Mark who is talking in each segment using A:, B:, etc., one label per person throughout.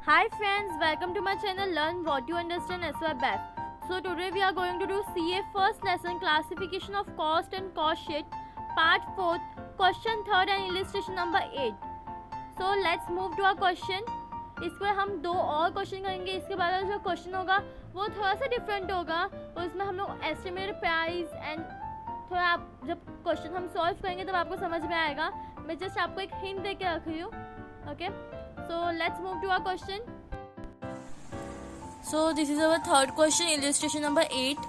A: Hi friends, welcome to my channel Learn What You Understand SY Best. So today we are going to do CA first lesson classification of cost and cost sheet part 4th question 3rd and illustration number 8. So let's move to our question. इसके बाद हम दो और question करेंगे. इसके बाद जो question होगा वो थोड़ा सा डिफरेंट होगा और इसमें हम लोग एस्टिमेटेड प्राइस एंड थोड़ा आप जब क्वेश्चन हम सॉल्व करेंगे तब आपको समझ में आएगा. मैं जस्ट आपको एक हिंट दे के रख रही हूँ. Okay, so let's move to our question.
B: So this is our third question, illustration number 8.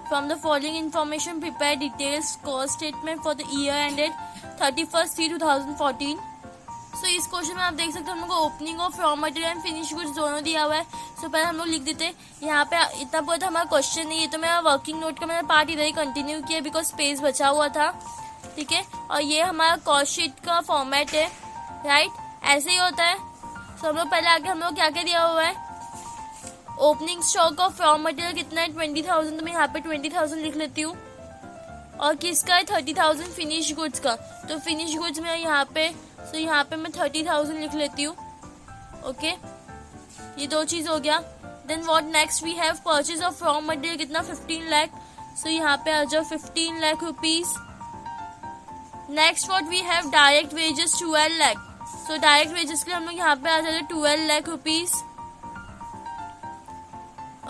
B: From the following information, prepare details cost statement for the year ended 31st/3/2014. So इस question में आप देख सकते हैं हम लोग को opening of raw material and finish goods दोनों दिया हुआ है. सो पहले हम लोग लिख देते हैं. यहाँ पे इतना पूरा था हमारा क्वेश्चन नहीं, ये तो मेरा वर्किंग नोट का मैंने पार्ट इधर ही कंटिन्यू किया बिकॉज स्पेस बचा हुआ था. ठीक है, और ये हमारा कॉस्ट शीट का फॉर्मेट है. राइट, ऐसे ही होता है. सो हम लोग पहले आगे हम लोग क्या क्या दिया हुआ है. Opening stock of raw material कितना है 20,000, तो मैं यहाँ पे 20,000 लिख लेती हूँ. और किसका है 30,000 फिनिश गुड्स का, तो फिनिश गुड्स में यहाँ पे तो यहाँ पे मैं 30,000 लिख लेती हूँ. ओके, ये दो चीज हो गया. Then what next we have purchase of raw material कितना 15 लाख. सो यहाँ पे आ जाओ 15 lakh rupees. Next what we have direct wages 12 lakh. So direct wages के लिए हम लोग यहाँ पे आ जाते 12 lakh rupees.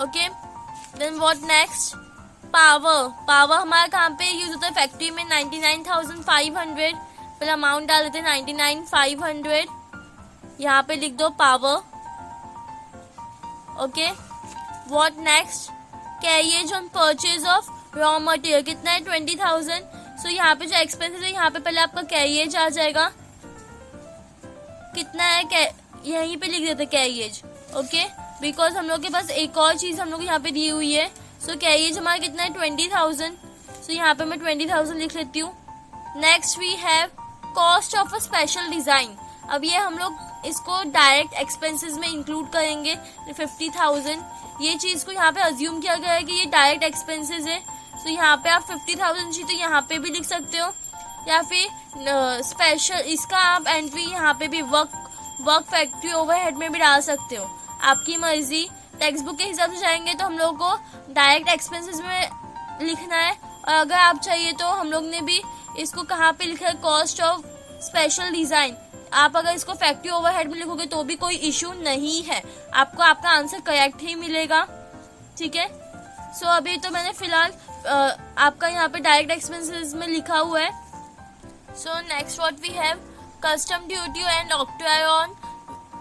B: Okay, then what next power हमारा कहाँ पे यूज होता है फैक्ट्री में 99,500. पहले अमाउंट डाल देते 99,500. यहाँ पे लिख दो power. Okay, what next carriage on purchase of raw material कितना है 20,000. सो यहाँ पे जो एक्सपेंसेस है यहाँ पे पहले आपका कैरियज आ जाएगा. कितना है यहीं पे लिख देते कैरियज. ओके, बिकॉज हम लोग के पास एक और चीज हम लोग यहाँ पे दी हुई है. सो कैरियज हमारा कितना है 20,000. सो यहाँ पे मैं 20,000 लिख लेती हूँ. Next we have cost of a special design. अब ये हम लोग इसको डायरेक्ट एक्सपेंसेस में इंक्लूड करेंगे 50,000. ये चीज को यहाँ पे अज्यूम किया गया है कि ये डायरेक्ट एक्सपेंसेस है. सो यहाँ पे आप 50,000 चाहिए तो यहाँ पे भी लिख सकते हो, या फिर स्पेशल इसका आप एंट्री यहाँ पे भी वर्क फैक्ट्री ओवरहेड में भी डाल सकते हो, आपकी मर्जी. टेक्स्ट बुक के हिसाब से जाएंगे तो हम लोग को डायरेक्ट एक्सपेंसेस में लिखना है. और अगर आप चाहिए तो हम लोग ने भी इसको कहाँ पे लिखा है कॉस्ट ऑफ स्पेशल डिजाइन. आप अगर इसको फैक्ट्री ओवरहेड में लिखोगे तो भी कोई इश्यू नहीं है, आपको आपका आंसर करेक्ट ही मिलेगा. ठीक है, सो अभी तो मैंने फिलहाल आपका यहाँ पे डायरेक्ट एक्सपेंसेस में लिखा हुआ है. So next what we have custom duty and octroi on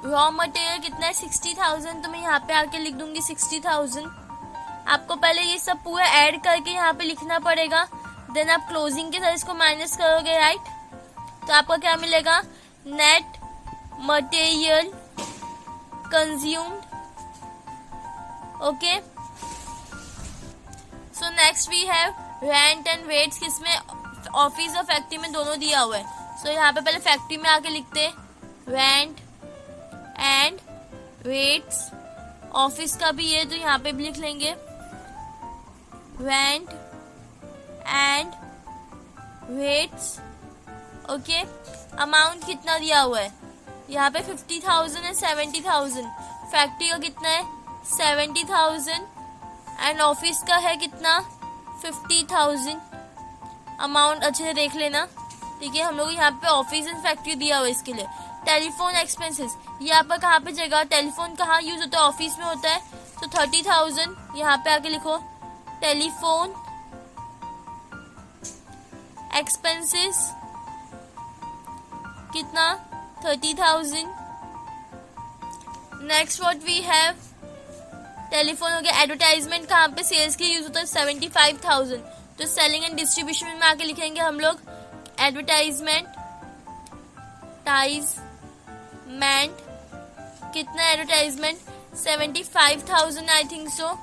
B: raw material कितना है 60,000. तो मैं यहाँ पे आके लिख दूंगी 60,000. आपको पहले ये सब पूरा ऐड करके यहाँ पे लिखना पड़ेगा. देन आप क्लोजिंग के साथ इसको माइनस करोगे. राइट, तो आपका क्या मिलेगा net material consumed. Okay, so next we have rent and rates किसमें ऑफिस और फैक्ट्री में दोनों दिया हुआ है. सो यहाँ पे पहले फैक्ट्री में आके लिखते रेंट एंड वेट्स. ऑफिस का भी ये तो यहाँ पे भी लिख लेंगे rent and rates. Okay, amount कितना दिया हुआ है यहाँ पे 50,000 एंड 70,000. फैक्ट्री का कितना है 70,000 एंड ऑफिस का है कितना 50,000. अमाउंट अच्छे से देख लेना. ठीक है, हम लोग यहाँ पे ऑफिस एंड फैक्ट्री दिया हुआ है. इसके लिए टेलीफोन एक्सपेंसेस ये आपका कहाँ पे जगह टेलीफोन कहाँ यूज होता है ऑफिस में होता है. तो 30,000 यहाँ पे आके लिखो टेलीफोन एक्सपेंसेस कितना 30,000. Next what we have telephone हो गया. एडवर्टाइजमेंट कहाँ पे सेल्स के यूज होता है 75,000. तो सेलिंग एंड डिस्ट्रीब्यूशन में आके लिखेंगे हम लोग एडवर्टाइजमेंट कितना एडवर्टाइजमेंट 75,000 आई थिंक सो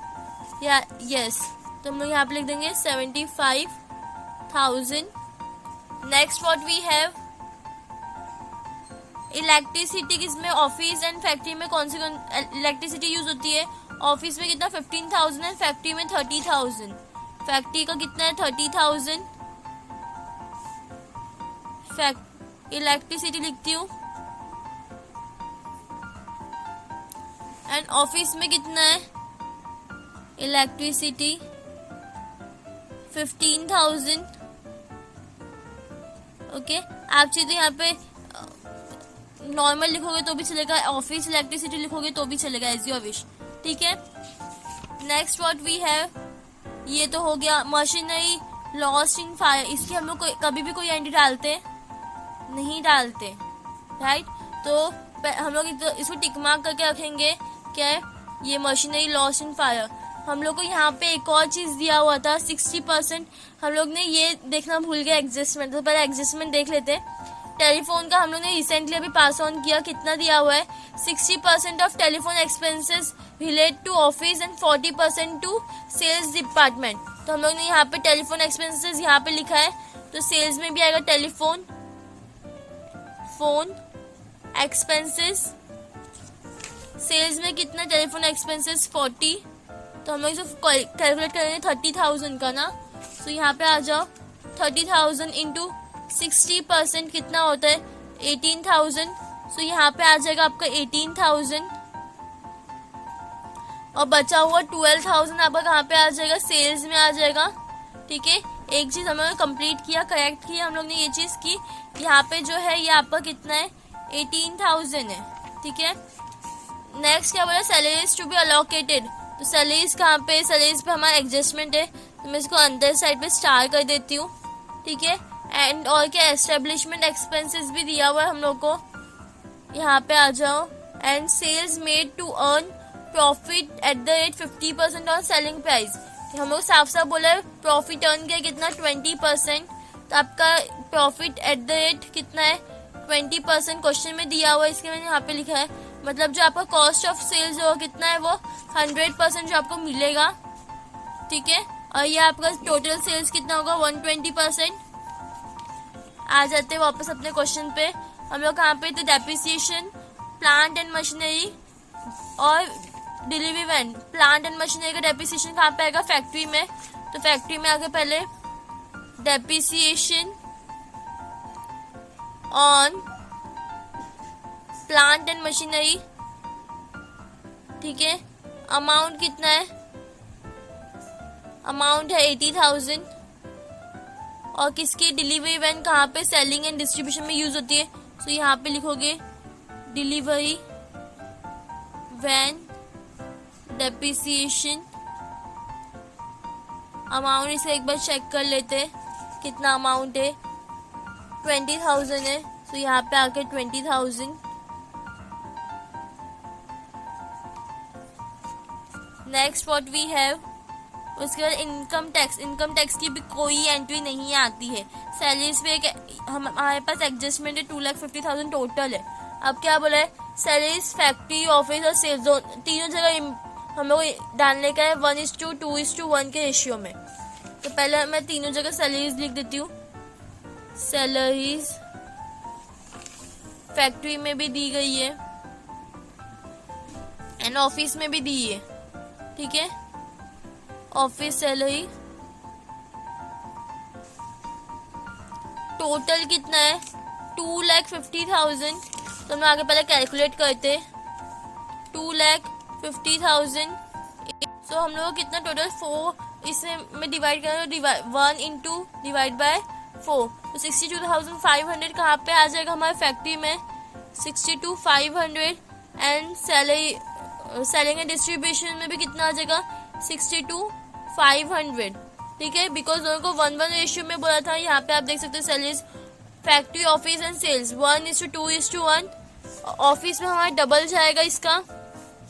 B: या यस. तो हम लोग यहाँ पे लिख देंगे 75,000. Next what we have electricity किसमें ऑफिस एंड फैक्ट्री में कौन सी इलेक्ट्रिसिटी यूज होती है. ऑफिस में कितना 15,000 है, फैक्ट्री में 30,000. फैक्ट्री का कितना है 30,000. इलेक्ट्रिसिटी लिखती हूँ एंड ऑफिस में कितना है, इलेक्ट्रिसिटी 15,000। ओके, आप चाहिए तो यहाँ पे नॉर्मल लिखोगे तो भी चलेगा, ऑफिस इलेक्ट्रिसिटी लिखोगे तो भी चलेगा, एज योर विश। ठीक है, नेक्स्ट व्हाट वी हैव, ये तो हो गया मशीनरी लॉस्ट इन फायर। इसकी हम लोग कभी भी कोई एंट्री डालते नहीं डालते, राइट। तो हम लोग इसको टिक मार्क करके रखेंगे, क्या है ये, मशीनरी लॉस्ट इन फायर। हम लोग को यहाँ पे एक और चीज दिया हुआ था 60%, हम लोग ने ये देखना भूल गए एडजस्टमेंट, तो पहले एडजस्टमेंट देख लेते हैं। टेलीफोन का हम लोग ने रिसेंटली अभी पास ऑन किया, कितना दिया हुआ है, 60% of telephone expenses relate to office and 40% to sales department. तो हम लोग ने यहाँ पे टेलीफोन एक्सपेंसेस यहाँ पे लिखा है, तो सेल्स में भी आएगा टेलीफोन फोन एक्सपेंसेस। सेल्स में कितना, टेलीफोन एक्सपेंसेस 40, तो हम लोग इसे कैलकुलेट करेंगे 30,000 का ना। तो यहाँ पे आ जाओ, 30,000 इंटू 60% कितना होता है, 18,000। तो यहाँ पे आ जाएगा आपका 18,000, और बचा हुआ 12,000 आपका कहाँ पे आ जाएगा, सेल्स में आ जाएगा। ठीक है, एक चीज हम लोग ने कंप्लीट किया, करेक्ट किया हम लोग ने ये चीज की, यहाँ पे जो है ये आपका कितना है, 18,000 है। ठीक है, नेक्स्ट क्या बोला, सैलरीज टू बी अलोकेटेड। तो सैलरीज कहाँ पे, सैलरीज पे हमारा एडजस्टमेंट है, तो मैं इसको अंदर साइड पे स्टार कर देती हूँ। ठीक है, एंड और क्या, एस्टेब्लिशमेंट एक्सपेंसेस भी दिया हुआ है हम लोग को, यहाँ पे आ जाओ। And sales made to earn profit at the rate 50% on selling price. हम लोग साफ साफ बोला है प्रॉफिट अर्न किया कितना, 20%, तो आपका प्रॉफिट एट द रेट कितना है, 20%। क्वेश्चन में दिया हुआ है, इसके मैंने यहाँ पे लिखा है, मतलब जो आपका कॉस्ट ऑफ सेल्स जो कितना है वो 100% जो आपको मिलेगा। ठीक है, और ये आपका टोटल सेल्स कितना होगा, 120%। आ जाते हैं वापस अपने क्वेश्चन पे, हम लोग कहाँ पे, तो डेप्रिसिएशन, प्लांट एंड मशीनरी और delivery van. Plant and machinery का डेप्रिसिएशन कहाँ पे आएगा, फैक्ट्री में। तो फैक्ट्री में आगे पहले depreciation on plant and machinery. ठीक है, अमाउंट कितना है, अमाउंट है 80,000। और किसकी, डिलीवरी वैन कहाँ पे, सेलिंग एंड डिस्ट्रीब्यूशन में यूज होती है, तो यहाँ पे लिखोगे डिलीवरी वैन डेप्रिसिएशन। अमाउंट इसे एक बार चेक कर लेते हैं, कितना अमाउंट है, 20,000 है, तो यहाँ पे आके 20,000। नेक्स्ट व्हाट वी हैव, उसके बाद इनकम टैक्स। इनकम टैक्स की भी कोई एंट्री नहीं आती है। सैलरीज पे हमारे पास एडजस्टमेंट है, 2,50,000 टोटल है। अब क्या बोला है, सैलरीज फैक्ट्री ऑफिस और सेल्स तीनों जगह हम लोग डालने का है 1:2, 2:1 के रेशियो में। तो पहले मैं तीनों जगह सैलरीज लिख देती हूँ। सैलरीज फैक्ट्री में भी दी गई है एंड ऑफिस में भी दी है। ठीक है, ऑफिस सैलरी टोटल कितना है, 2,50,000। तो हम आगे पहले कैलकुलेट करते, 2,50,000। तो हम लोग कितना टोटल 4 इसमें डिवाइड करें, 1 इंटू डिवाइड बाय 4, तो 62,500 कहाँ पे आ जाएगा हमारे फैक्ट्री में, 62,500। And salary selling and distribution में भी कितना आ जाएगा, 62,500। ठीक है, बिकॉज दोनों को 1:1 रेशियो में बोला था। यहाँ पे आप देख सकते हो salaries factory office and sales 1:2:1। Office में हमारा डबल जाएगा इसका,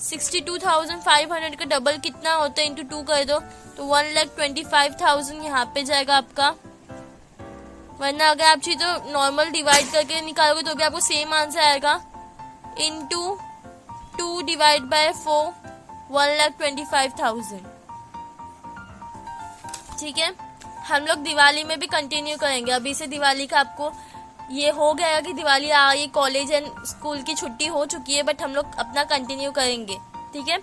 B: 62,500 का डबल कितना होता है, इंटू 2 कर दो तो 1,25,000 यहाँ पे जाएगा आपका। वरना अगर आप चाहिए तो नॉर्मल डिवाइड करके निकालोगे तो भी आपको सेम आंसर आएगा, इंटू 2 डिवाइड बाय 4, 1,25,000। ठीक है, हम लोग दिवाली में भी कंटिन्यू करेंगे। अभी से दिवाली का आपको ये हो गया कि दिवाली आ गई, कॉलेज एंड स्कूल की छुट्टी हो चुकी है, बट हम लोग अपना कंटिन्यू करेंगे। ठीक है,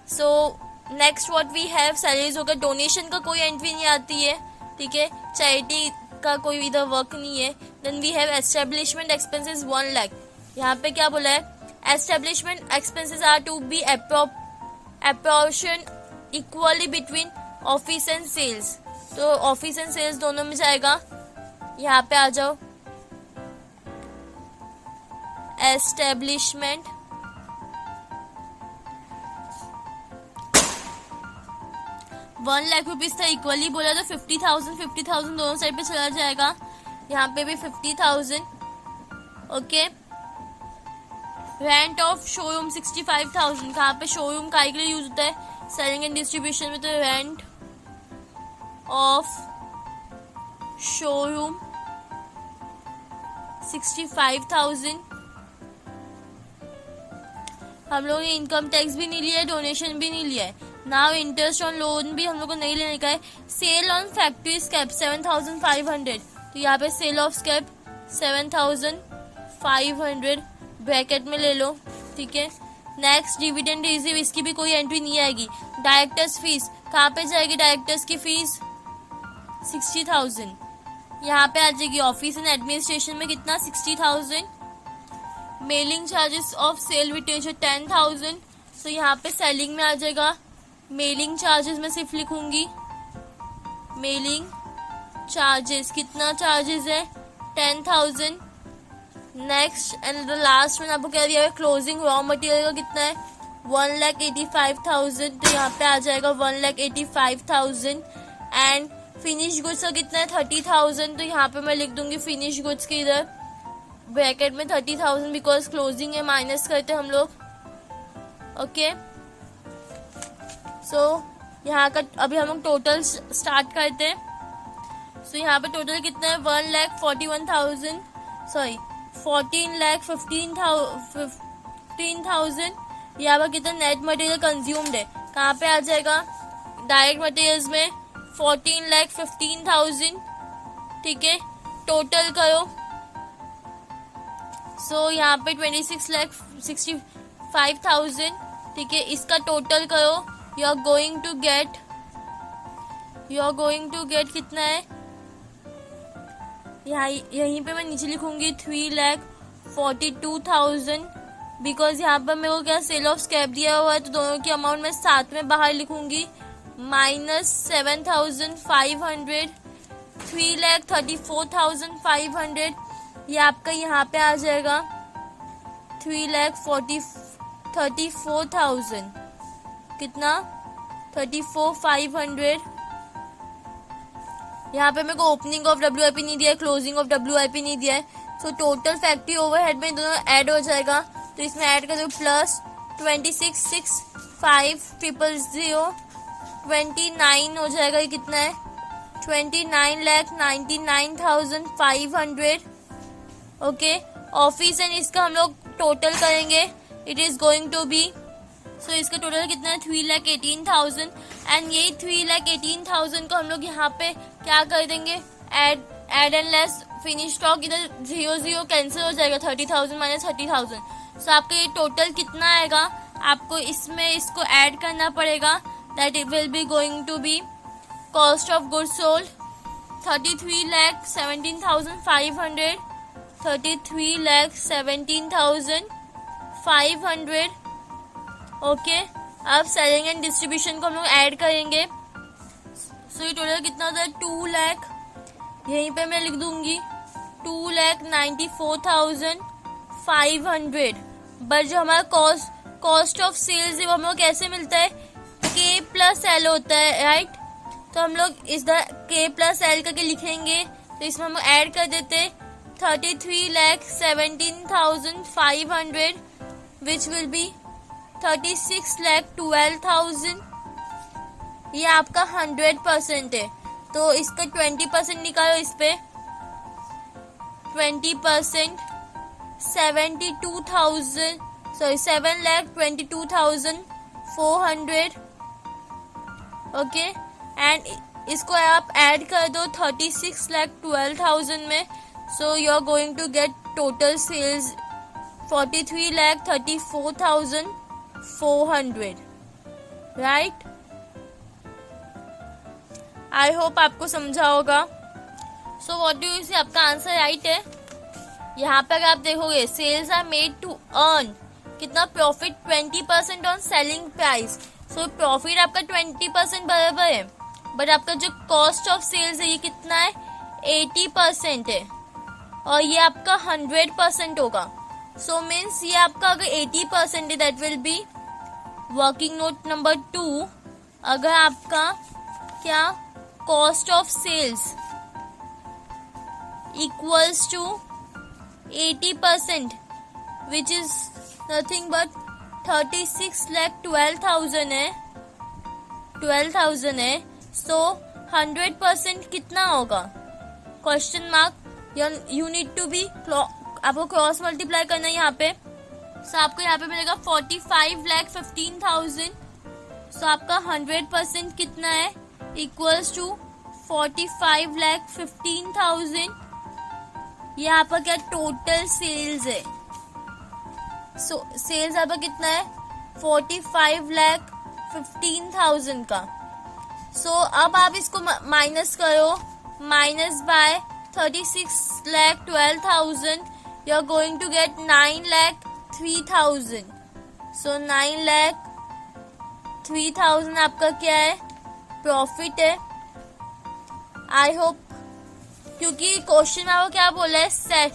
B: so next what we have, salaries होगा। डोनेशन का कोई एंट्री नहीं आती है। ठीक है, चैरिटी का कोई इधर वर्क नहीं है। Then we have establishment expenses 1 lakh. यहाँ पे क्या बोला है, establishment expenses are to be apportioned equally between office and sales, तो ऑफिस एंड सेल्स दोनों में जाएगा. यहाँ पे आ जाओ. एस्टेब्लिशमेंट ₹1,00,000 था, इक्वली बोला तो 50,000 दोनों साइड पे चला जाएगा. यहाँ पे भी 50,000. ओके. Rent of showroom 65,000. कहाँ पे शोरूम काय के लिए यूज होता है? सेलिंग एंड डिस्ट्रीब्यूशन में. तो रेंट ऑफ शोरूम 65,000. हम लोग ने इनकम टैक्स भी नहीं लिया है, डोनेशन भी नहीं लिया है. नाउ इंटरेस्ट ऑन लोन भी हम लोग को नहीं लेने का है. Sale on factory scrap 7,500. तो यहाँ पे सेल ऑफ स्क्रैप 7,500 ब्रैकेट में ले लो. ठीक है. नेक्स्ट डिविडेंड रिसीव, इसकी भी कोई एंट्री नहीं आएगी. डायरेक्टर्स फीस कहाँ पे जाएगी? डायरेक्टर्स की फीस 60,000. यहाँ पे आ जाएगी. ऑफिस एंड एडमिनिस्ट्रेशन में कितना? 60,000. Mailing charges of sale literature 10,000. So यहाँ पे सेलिंग में आ जाएगा. मेलिंग चार्जेस में सिर्फ लिखूंगी मेलिंग चार्जेस. कितना चार्जेस है? 10,000. नेक्स्ट एंड द लास्ट में आपको क्या दिया है? क्लोजिंग रॉ मटेरियल का कितना है? 1,85,000. तो यहाँ पे आ जाएगा 1,85,000. एंड फिनिश गुड्स का कितना है? 30,000. तो यहाँ पे मैं लिख दूंगी फिनिश गुड्स के इधर ब्रैकेट में 30,000, बिकॉज क्लोजिंग है, माइनस करते हम लोग. ओके. सो यहाँ का अभी हम लोग टोटल स्टार्ट करते हैं. सो यहाँ पे टोटल कितना है? 1,41,000 सॉरी 14,15,000. यहाँ पर कितना नेट मटेरियल कंज्यूम्ड है? कहाँ पे आ जाएगा? डायरेक्ट मटेरियल्स में 14,15,000. ठीक है. टोटल करो. सो यहाँ पे 26,65,000. ठीक है. इसका टोटल करो. You are going to get कितना है? यहीं पे मैं नीचे लिखूंगी 3,42,000, बिकॉज यहाँ पर मेरे को क्या सेल ऑफ स्क्रैप दिया हुआ है, तो दोनों की अमाउंट मैं साथ में बाहर लिखूंगी. -7,500. 3,34,500. ये आपका यहाँ पे आ जाएगा 3,34,000. कितना? 34,500. यहाँ पे मेरे को ओपनिंग ऑफ WIP नहीं दिया है, क्लोजिंग ऑफ WIP नहीं दिया है. सो टोटल फैक्ट्री ओवरहेड में दोनों ऐड हो जाएगा. तो इसमें ऐड कर दो प्लस 26,65,000. 29 हो जाएगा. ये कितना है? 29,99,500. ओके. ऑफिस एंड इसका हम लोग टोटल करेंगे. It is going to be, so इसका टोटल कितना है? 3,18,000. एंड यही 3,18,000 को हम लोग यहाँ पे क्या कर देंगे? Add and less finish stock. इधर 0 कैंसिल हो जाएगा. 30,000 माइनस 30,000. सो आपका ये टोटल कितना आएगा? आपको इसमें इसको ऐड करना पड़ेगा. That it will be going to be cost of goods sold 33,17,500. 33,17,500. Okay. अब सेलिंग एंड डिस्ट्रीब्यूशन को हम लोग ऐड करेंगे. सो ये टोटल कितना होता है? 2 लाख. यहीं पे मैं लिख दूंगी 2,94,500. बट जो हमारा कॉस्ट ऑफ सेल्स है वो हम लोग कैसे मिलता है? K+L होता है, राइट? तो हम लोग इस K+L करके लिखेंगे. तो इसमें हम ऐड कर देते 33,17,500, विच विल बी 36,12,000. ये आपका 100% है. तो इसका 20% निकालो. इस पे 20% 7,22,400. ओके. एंड इसको आप ऐड कर दो 36,12,000 में. So you are going to get total sales 43,34,400. Right? I hope आपको समझा होगा. So what do you see? आपका आंसर राइट है. यहाँ पर आप देखोगे sales are made to earn कितना profit 20% on selling price. So profit आपका 20% बराबर है, बट आपका जो कॉस्ट ऑफ सेल्स है ये कितना है 80% है, और ये आपका 100% होगा। सो मीन्स ये आपका अगर 80% है that will be working note number 2। अगर आपका क्या cost of sales equals to 80% which is nothing but 36,12,000 है, 12,000 है। सो 100% कितना होगा question mark, you need to be, आपको क्रॉस मल्टीप्लाई करना है यहाँ पे। सो आपको यहाँ पे मिलेगा 45,15,000। सो आपका 100% कितना है इक्वल्स टू 45,15,000। ये आपका क्या टोटल सेल्स है। सो सेल्स आपका कितना है 45,15,000 का। सो अब आप इसको माइनस करो, minus by 36,12,000 you are going to get 9,03,000। So 9,03,000 आपका क्या है प्रॉफिट है। आई होप, क्योंकि क्वेश्चन में आपको क्या बोला है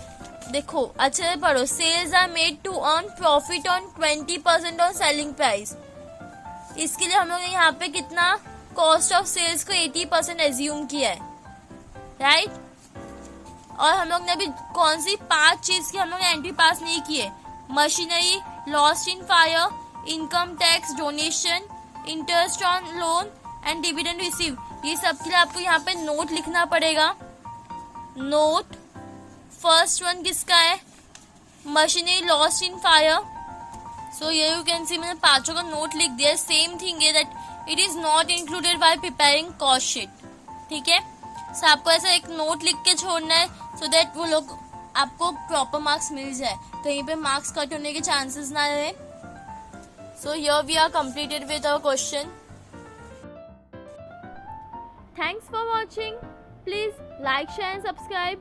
B: देखो अच्छे से पढ़ो, sales are made to earn profit on 20% on selling price. इसके लिए हम लोग ने यहाँ पे कितना कॉस्ट ऑफ सेल्स को 80% एज्यूम किया है, राइट। और हम लोग ने अभी कौन सी 5 चीज की हम लोग ने एंट्री पास नहीं की है, machinery, lost in fire, income tax, donation, interest on loan and dividend receive. ये सब के लिए आपको यहाँ पे नोट लिखना पड़ेगा। नोट फर्स्ट वन किसका है, मशीनरी लॉस्ट इन फायर। सो ये यू कैन सी मैंने 5 का नोट लिख दिया। सेम थिंग है that it is not included bye preparing cost sheet, ठीक है। सो आपको ऐसा एक नोट लिख के छोड़ना है सो दैट वो लोग आपको प्रॉपर मार्क्स मिल जाए, कहीं पे मार्क्स कट होने के चांसेस ना रहे। So here we are completed with our question.
A: Thanks for watching. Please like, share and subscribe.